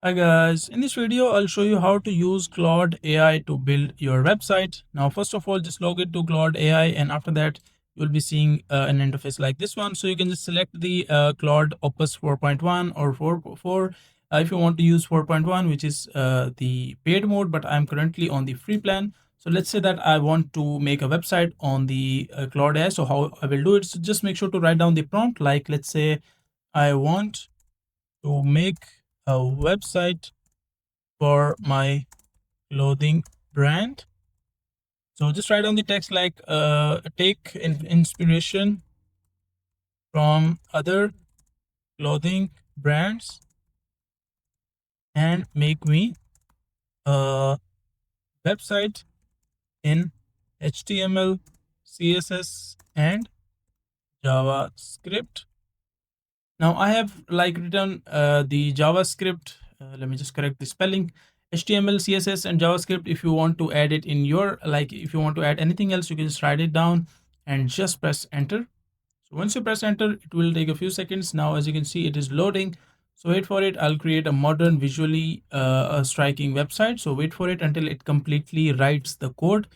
Hi guys, in this video I'll show you how to use Claude AI to build your website. Now first of all just log into Claude AI and after that you'll be seeing an interface like this one. So you can just select the Claude Opus 4.1 or 4.4 if you want to use 4.1, which is the paid mode, but I'm currently on the free plan. So let's say that I want to make a website on the Claude AI. So how I will do it, so just make sure to write down the prompt, like let's say I want to make a website for my clothing brand. So just write down the text like take inspiration from other clothing brands and make me a website in HTML, CSS, and JavaScript. Now I have like written the JavaScript. Let me just correct the spelling. HTML, CSS, and JavaScript. If you want to add it in your, like if you want to add anything else, you can just write it down and just press enter. So once you press enter, it will take a few seconds. Now, as you can see, it is loading. So wait for it. I'll create a modern, visually striking website. So wait for it until it completely writes the code.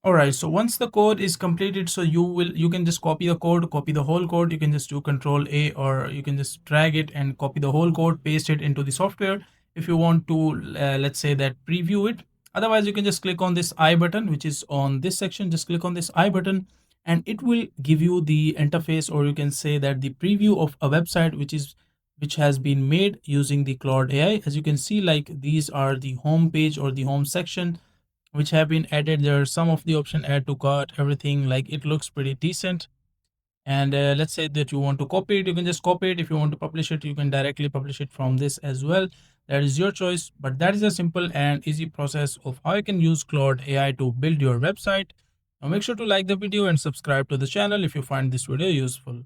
All right, so once the code is completed, so you can just copy the code, copy the whole code. You can just do control A, or you can just drag it and copy the whole code, paste it into the software. If you want to, let's say that preview it. Otherwise, you can just click on this I button, which is on this section. Just click on this I button and it will give you the interface, or you can say that the preview of a website, which has been made using the Claude AI. As you can see, like these are the home page or the home section which have been added. There are some of the option add to cart, everything, like it looks pretty decent. And let's say that you want to copy it, you can just copy it. If you want to publish it, you can directly publish it from this as well. That is your choice, but that is a simple and easy process of how you can use Claude AI to build your website. Now make sure to like the video and subscribe to the channel if you find this video useful.